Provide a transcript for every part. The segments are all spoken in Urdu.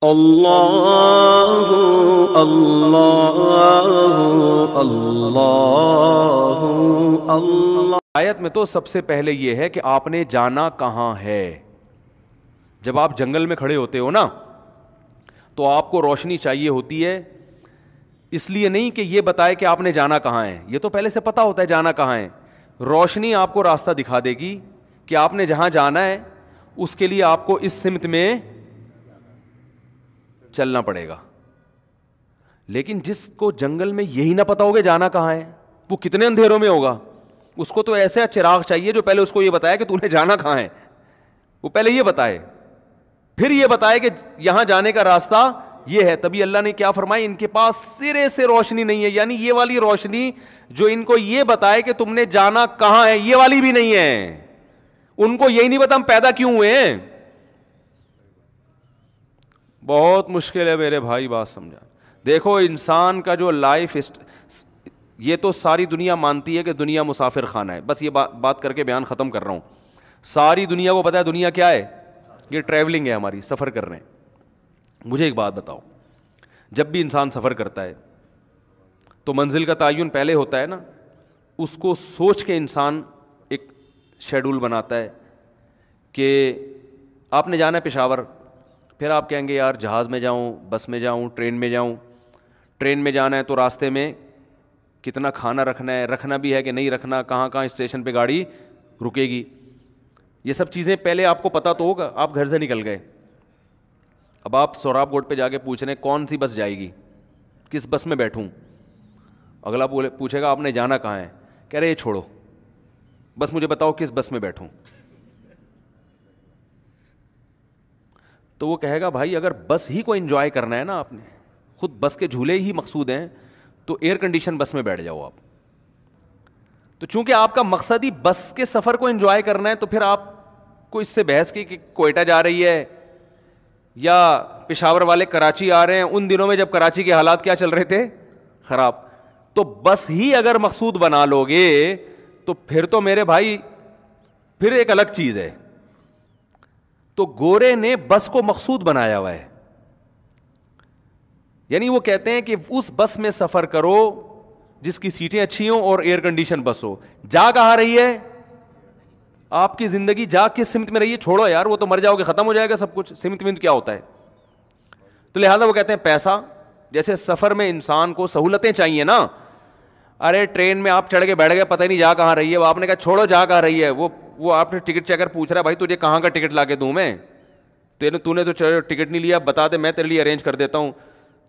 اللہ اللہ اللہ اللہ۔ آیت میں تو سب سے پہلے یہ ہے کہ آپ نے جانا کہاں ہے۔ جب آپ جنگل میں کھڑے ہوتے ہو نا تو آپ کو روشنی چاہیے ہوتی ہے، اس لیے نہیں کہ یہ بتائے کہ آپ نے جانا کہاں ہے، یہ تو پہلے سے پتا ہوتا ہے جانا کہاں ہے۔ روشنی آپ کو راستہ دکھا دے گی کہ آپ نے جہاں جانا ہے اس کے لیے آپ کو اس سمت میں چلنا پڑے گا۔ لیکن جس کو جنگل میں یہی نہ پتا ہوگا جانا کہاں ہے، وہ کتنے اندھیروں میں ہوگا، اس کو تو ایسا چراغ چاہیے جو پہلے اس کو یہ بتایا کہ تو نے جانا کہاں ہے، وہ پہلے یہ بتائے، پھر یہ بتائے کہ یہاں جانے کا راستہ یہ ہے۔ تبھی اللہ نے کیا فرمایا، ان کے پاس سرے سے روشنی نہیں ہے، یعنی یہ والی روشنی جو ان کو یہ بتائے کہ تم نے جانا کہاں ہے، یہ والی بھی نہیں ہے۔ ان کو یہی نہیں پتا ہم پیدا کیوں ہوئے ہیں۔ بہت مشکل ہے میرے بھائی بات سمجھا۔ دیکھو انسان کا جو لائف، یہ تو ساری دنیا مانتی ہے کہ دنیا مسافر خانہ ہے، بس یہ بات کر کے بیان ختم کر رہا ہوں۔ ساری دنیا کو پتا ہے دنیا کیا ہے، یہ ٹریولنگ ہے، ہماری سفر کر رہے ہیں۔ مجھے ایک بات بتاؤ، جب بھی انسان سفر کرتا ہے تو منزل کا تعین پہلے ہوتا ہے نا، اس کو سوچ کے انسان ایک شیڈول بناتا ہے کہ آپ نے جانا ہے پشاور، پھر آپ کہیں گے یار جہاز میں جاؤں، بس میں جاؤں، ٹرین میں جاؤں۔ ٹرین میں جانا ہے تو راستے میں کتنا کھانا رکھنا ہے، رکھنا بھی ہے کہ نہیں رکھنا، کہاں کہاں اسٹیشن پہ گاڑی رکے گی، یہ سب چیزیں پہلے آپ کو پتہ تو ہوگا۔ آپ گھر سے نکل گئے، اب آپ سوراب گوٹ پہ جا کے پوچھ رہے ہیں کون سی بس جائے گی، کس بس میں بیٹھوں۔ اگلا پوچھے گا آپ نے جانا کہاں ہے، کہہ رہے یہ چھوڑو، بس مجھے بتاؤ کس بس میں بیٹھوں۔ تو وہ کہے گا بھائی اگر بس ہی کو انجوائے کرنا ہے نا، آپ نے خود بس کے جھولے ہی مقصود ہیں تو ایئر کنڈیشن بس میں بیٹھ جاؤ آپ۔ تو چونکہ آپ کا مقصد ہی بس کے سفر کو انجوائے کرنا ہے، تو پھر آپ کو اس سے بحث کی کہ کوئٹہ جا رہی ہے یا پشاور والے کراچی آ رہے ہیں۔ ان دنوں میں جب کراچی کے حالات کیا چل رہے تھے، خراب، تو بس ہی اگر مقصود بنا لو گے تو پھر تو میرے بھائی پھر ایک الگ چیز ہے۔ تو گورے نے بس کو مقصود بنایا ہوا ہے، یعنی وہ کہتے ہیں کہ اس بس میں سفر کرو جس کی سیٹیں اچھی ہوں اور ایئر کنڈیشن بس ہو۔ جا کہاں رہی ہے آپ کی زندگی، جا کس سمت میں رہی ہے، چھوڑو یار وہ تو مر جاؤ گے، ختم ہو جائے گا سب کچھ، سمت ومت کیا ہوتا ہے۔ تو لہٰذا وہ کہتے ہیں پیسہ، جیسے سفر میں انسان کو سہولتیں چاہیے نا۔ ارے ٹرین میں آپ چڑھ کے بیٹھ گئے، پتہ نہیں جا کہاں رہی ہے، وہ آپ نے کہا چھوڑو جا کہاں رہی ہے، وہ آپ نے ٹکٹ چیکر پوچھ رہا ہے بھائی تجھے کہاں کا ٹکٹ لا کے دوں میں، تو نے تو ٹکٹ نہیں لیا، بتا دے میں تیرے لیے ارینج کر دیتا ہوں۔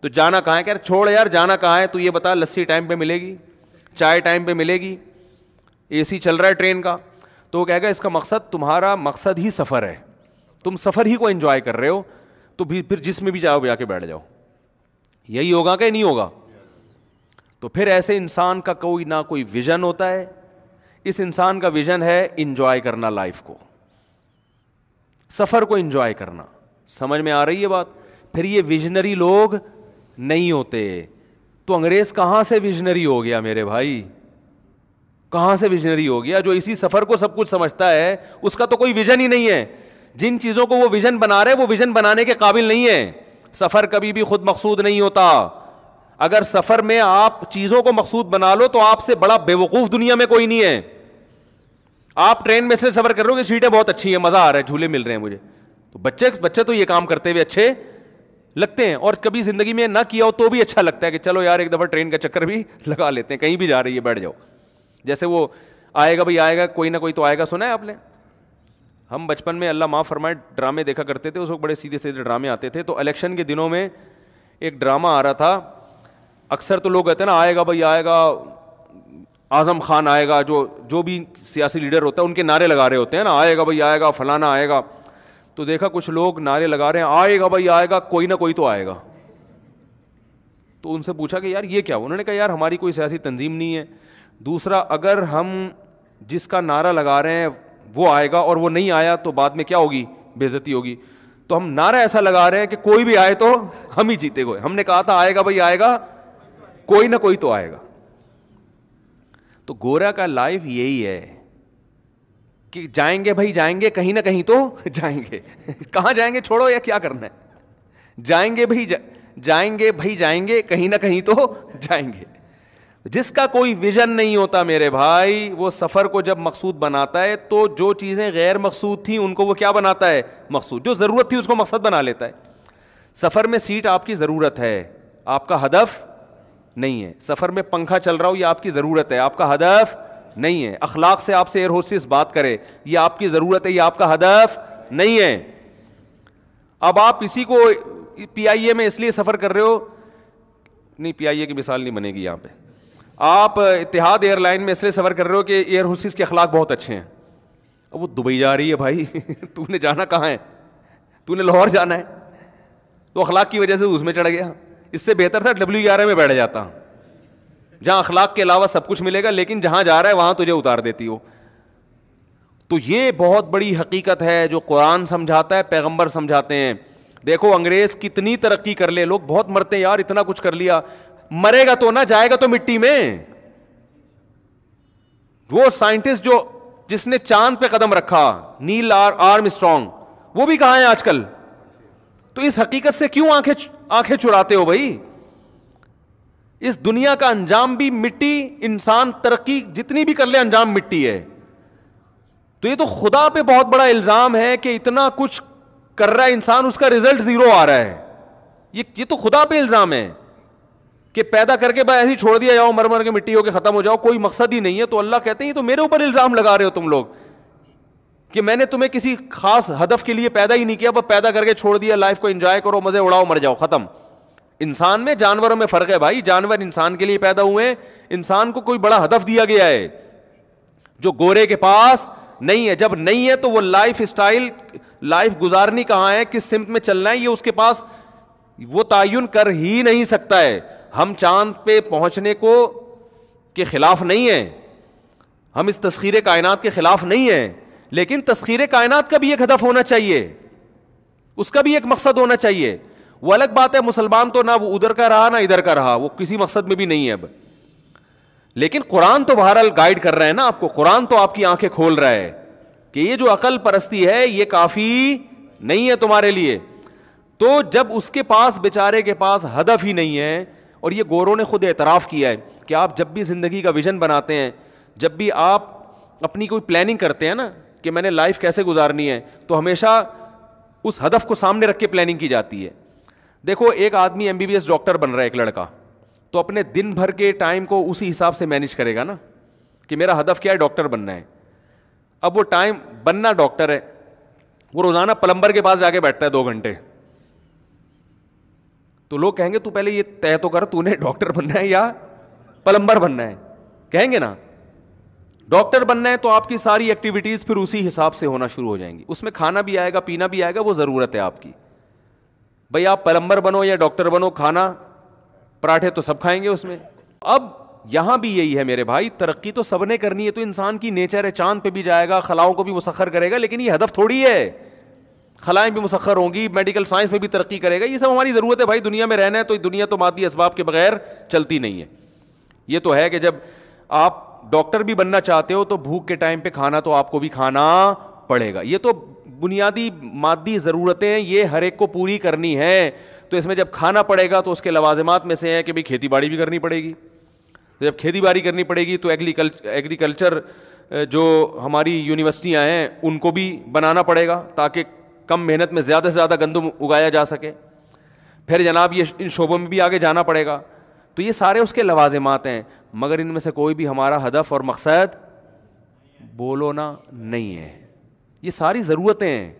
تو جانا کہاں ہے، کہ چھوڑ یار جانا کہاں ہے، تو یہ بتا لسی ٹائم پہ ملے گی، چائے ٹائم پہ ملے گی، اے سی چل رہا ہے ٹرین کا۔ تو وہ کہے گا اس کا مقصد، تمہارا مقصد ہی سفر ہے، تم سفر ہی کو انجوائے کر رہے ہو، تو پھر جس میں بھی جاؤ جا کے بیٹھ جاؤ، یہی ہوگا کہ نہیں ہوگا۔ تو پھر ایسے انسان کا کوئی نہ کوئی ویژن ہوتا ہے، اس انسان کا ویژن ہے انجوائے کرنا لائف کو، سفر کو انجوائے کرنا۔ سمجھ میں آ رہی ہے بات؟ پھر یہ ویژنری لوگ نہیں ہوتے۔ تو انگریز کہاں سے ویژنری ہو گیا میرے بھائی، کہاں سے ویژنری ہو گیا؟ جو اسی سفر کو سب کچھ سمجھتا ہے اس کا تو کوئی ویژن ہی نہیں ہے۔ جن چیزوں کو وہ ویژن بنا رہے وہ ویژن بنانے کے قابل نہیں ہے۔ سفر کبھی بھی خود مقصود نہیں ہوتا۔ اگر سفر میں آپ چیزوں کو مقصود بنا لو تو آپ سے بڑا بے وقوف دنیا میں کوئی نہیں ہے۔ آپ ٹرین میں سے سفر کر رہے ہو کہ سیٹیں بہت اچھی ہیں، مزہ آ رہا ہے، جھولے مل رہے ہیں مجھے، تو بچے تو یہ کام کرتے ہوئے اچھے لگتے ہیں، اور کبھی زندگی میں نہ کیا ہو تو بھی اچھا لگتا ہے کہ چلو یار ایک دفعہ ٹرین کا چکر بھی لگا لیتے ہیں، کہیں بھی جا رہی ہے بیٹھ جاؤ۔ جیسے وہ آئے گا بھائی آئے گا، کوئی نہ کوئی تو آئے گا، سنا ہے آپ نے؟ ہم بچپن میں اللہ معاف فرمائے ڈرامے دیکھا کرتے تھے، اس وقت بڑے سیدھے سیدھے ڈرامے آتے تھے۔ تو الیکشن کے دنوں میں ایک ڈرامہ آ رہا تھا، اکثر تو لوگ کہتے ہیں نا آئے گا بھائی آئے گا، اعظم خان آئے گا، جو بھی سیاسی لیڈر ہوتا ہے ان کے نعرے لگا رہے ہوتے ہیں نا، آئے گا بھائی آئے گا، فلانا آئے گا۔ تو دیکھا کچھ لوگ نعرے لگا رہے ہیں آئے گا بھائی آئے گا، کوئی نہ کوئی تو آئے گا۔ تو ان سے پوچھا کہ یار یہ کیا؟ انہوں نے کہا یار ہماری کوئی سیاسی تنظیم نہیں ہے، دوسرا اگر ہم جس کا نعرہ لگا رہے ہیں وہ آئے گا اور وہ نہیں آیا تو بعد میں کیا ہوگی؟ بے عزتی ہوگی۔ تو ہم نعرہ ایسا لگا رہے ہیں کہ کوئی بھی آئے تو ہم ہی جیتے گئے۔ ہم نے کہا تھا آئے گا بھائی آئے گا، کوئی نہ کوئی تو آئے گا۔ تو گورا کا لائف یہی ہے کہ جائیں گے بھائی جائیں گے، کہیں نہ کہیں تو جائیں گے، کہاں جائیں گے چھوڑو، یا کیا کرنا ہے، جائیں گے بھائی جائیں گے کہیں نہ کہیں تو جائیں گے. جس کا کوئی ویژن نہیں ہوتا میرے بھائی, وہ سفر کو جب مقصود بناتا ہے تو جو چیزیں غیر مقصود تھیں ان کو وہ کیا بناتا ہے, مقصود. جو ضرورت تھی اس کو مقصد بنا لیتا ہے. سفر میں سیٹ آپ کی ضرورت ہے, آپ کا ہدف نہیں ہے. سفر میں پنکھا چل رہا ہو یہ آپ کی ضرورت ہے, آپ کا ہدف نہیں ہے. اخلاق سے آپ سے ایئر ہوسٹس بات کرے یہ آپ کی ضرورت ہے, یہ آپ کا ہدف نہیں ہے. اب آپ اسی کو پی آئی اے میں اس لیے سفر کر رہے ہو, نہیں پی آئی اے کی مثال نہیں بنے گی یہاں پہ. آپ اتحاد ایئر لائن میں اس لیے سفر کر رہے ہو کہ ایئر ہوسٹس کے اخلاق بہت اچھے ہیں. اب وہ دبئی جا رہی ہے بھائی, تو نے جانا کہاں ہے, تو نے لاہور جانا ہے, تو اخلاق کی وجہ سے اس میں چڑھ گیا. اس سے بہتر تھا WI میں بیٹھ جاتا, جہاں اخلاق کے علاوہ سب کچھ ملے گا, لیکن جہاں جا رہا ہے وہاں تجھے اتار دیتی ہو. تو یہ بہت بڑی حقیقت ہے جو قرآن سمجھاتا ہے, پیغمبر سمجھاتے ہیں. دیکھو انگریز کتنی ترقی کر لے, لوگ بہت مرتے ہیں یار, اتنا کچھ کر لیا, مرے گا تو نہ, جائے گا تو مٹی میں. وہ سائنٹسٹ جس نے چاند پہ قدم رکھا, نیل آرم اسٹرانگ, وہ بھی کہاں ہے آج کل. تو اس حقیقت سے کیوں آنکھیں چراتے ہو بھائی. اس دنیا کا انجام بھی مٹی, انسان ترقی جتنی بھی کر لے انجام مٹی ہے. تو یہ تو خدا پہ بہت بڑا الزام ہے کہ اتنا کچھ کر رہا ہے انسان, اس کا رزلٹ زیرو آ رہا ہے. یہ تو خدا پہ الزام ہے کہ پیدا کر کے بھائی ایسے ہی چھوڑ دیا جاؤ, مر کے مٹی ہو کے ختم ہو جاؤ, کوئی مقصد ہی نہیں ہے. تو اللہ کہتے ہیں یہ تو میرے اوپر الزام لگا رہے ہو تم لوگ کہ میں نے تمہیں کسی خاص ہدف کے لیے پیدا ہی نہیں کیا, بس پیدا کر کے چھوڑ دیا, لائف کو انجوائے کرو, مزے اڑاؤ, مر جاؤ, ختم. انسان میں جانوروں میں فرق ہے بھائی, جانور انسان کے لیے پیدا ہوئے ہیں, انسان کو کوئی بڑا ہدف دیا گیا ہے جو گورے کے پاس نہیں ہے. جب نہیں ہے تو وہ لائف اسٹائل, لائف گزارنی کہاں ہے, کس سمت میں چلنا ہے, یہ اس کے پاس وہ تعین کر ہی نہیں سکتا ہے. ہم چاند پہ پہنچنے کو کے خلاف نہیں ہیں, ہم اس تسخیر کائنات کے خلاف نہیں ہیں, لیکن تسخیر کائنات کا بھی ایک ہدف ہونا چاہیے, اس کا بھی ایک مقصد ہونا چاہیے. وہ الگ بات ہے, مسلمان تو نہ وہ ادھر کا رہا نہ ادھر کا رہا, وہ کسی مقصد میں بھی نہیں ہے اب. لیکن قرآن تو بہرحال گائیڈ کر رہا ہے نا آپ کو, قرآن تو آپ کی آنکھیں کھول رہا ہے کہ یہ جو عقل پرستی ہے یہ کافی نہیں ہے تمہارے لیے. تو جب اس کے پاس بیچارے کے پاس ہدف ہی نہیں ہے, اور یہ گوروں نے خود اعتراف کیا ہے کہ آپ جب بھی زندگی کا ویژن بناتے ہیں, جب بھی آپ اپنی کوئی پلاننگ کرتے ہیں نا کہ میں نے لائف کیسے گزارنی ہے, تو ہمیشہ اس ہدف کو سامنے رکھ کے پلاننگ کی جاتی ہے. دیکھو ایک آدمی MBBS ڈاکٹر بن رہا ہے, ایک لڑکا, تو اپنے دن بھر کے ٹائم کو اسی حساب سے مینیج کرے گا نا کہ میرا ہدف کیا ہے, ڈاکٹر بننا ہے. اب وہ ٹائم بننا ڈاکٹر ہے, وہ روزانہ پلمبر کے پاس جا کے بیٹھتا ہے 2 گھنٹے, تو لوگ کہیں گے تو پہلے یہ طے تو کر تو نے ڈاکٹر بننا ہے یا پلمبر بننا ہے, کہیں گے نا ڈاکٹر بننا ہے. تو آپ کی ساری ایکٹیویٹیز پھر اسی حساب سے ہونا شروع ہو جائیں گی, اس میں کھانا بھی آئے گا, پینا بھی آئے گا, وہ ضرورت ہے آپ کی. بھائی آپ پلمبر بنو یا ڈاکٹر بنو, کھانا پراٹھے تو سب کھائیں گے اس میں. اب یہاں بھی یہی ہے میرے بھائی, ترقی تو سب نے کرنی ہے, تو انسان کی نیچر ہے, چاند پہ بھی جائے گا, خلاؤں کو بھی مسخر کرے گا, لیکن یہ ہدف تھوڑی ہے. خلائیں بھی مسخر ہوں گی, میڈیکل سائنس میں بھی ترقی کرے گا, یہ سب ہماری ضرورت ہے بھائی. دنیا میں رہنا ہے تو دنیا تو مادی اسباب کے بغیر چلتی نہیں ہے. یہ تو ہے کہ جب آپ ڈاکٹر بھی بننا چاہتے ہو تو بھوک کے ٹائم پہ کھانا تو آپ کو بھی کھانا پڑے گا. یہ تو بنیادی مادی ضرورتیں یہ ہر ایک کو پوری کرنی ہے. تو اس میں جب کھانا پڑے گا تو اس کے لوازمات میں سے ہے کہ بھئی کھیتی باڑی بھی کرنی پڑے گی. جب کھیتی باڑی کرنی پڑے گی تو ایگریکلچر جو ہماری یونیورسٹیاں ہیں ان کو بھی بنانا پڑے گا تاکہ کم محنت میں زیادہ سے زیادہ گندم اگایا جا سکے. پھر جناب یہ ان شعبوں میں بھی آگے جانا پڑے گا. تو یہ سارے اس کے لوازمات ہیں, مگر ان میں سے کوئی بھی ہمارا ہدف اور مقصد بولو نا نہیں ہے. یہ ساری ضرورتیں ہیں,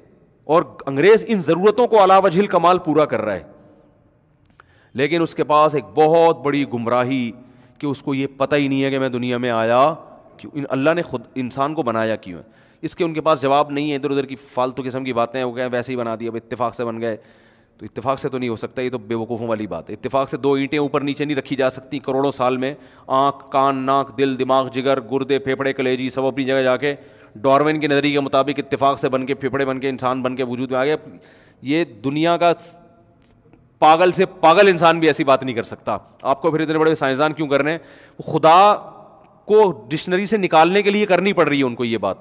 اور انگریز ان ضرورتوں کو علی وجہ الکمال پورا کر رہا ہے. لیکن اس کے پاس ایک بہت بڑی گمراہی کہ اس کو یہ پتہ ہی نہیں ہے کہ میں دنیا میں آیا کیوں, اللہ نے خود انسان کو بنایا کیوں ہے. اس کے ان کے پاس جواب نہیں ہے. ادھر ادھر کی فالتو قسم کی باتیں وہ کہیں ویسے ہی بنا دیا, اب اتفاق سے بن گئے. تو اتفاق سے تو نہیں ہو سکتا, یہ تو بے وقوفوں والی بات ہے. اتفاق سے 2 اینٹیں اوپر نیچے نہیں رکھی جا سکتی کروڑوں سال میں. آنکھ, کان, ناک, دل, دماغ, جگر, گردے, پھیپھڑے, کلیجی سب اپنی جگہ جا کے ڈارون کے نظریے کے مطابق اتفاق سے بن کے پھیپھڑے بن کے انسان بن کے وجود میں آ گیا. یہ دنیا کا پاگل سے پاگل انسان بھی ایسی بات نہیں کر سکتا. آپ کو پھر اتنے بڑے سائنسدان کیوں کر رہے ہیں؟ خدا کو ڈکشنری سے نکالنے کے لیے کرنی پڑ رہی ہے ان کو یہ بات,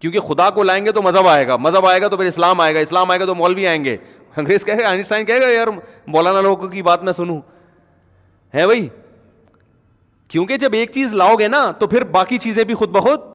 کیونکہ خدا کو لائیں گے تو مذہب آئے گا, مذہب آئے گا تو پھر اسلام آئے گا, اسلام آئے گا تو مولوی آئیں گے, انگریز کہے گا, آئنسٹائن کہے گا یار مولانا لوگوں کی بات میں سنوں, ہے بھائی. کیونکہ جب ایک چیز لاؤ گے نا تو پھر باقی چیزیں بھی خود بخود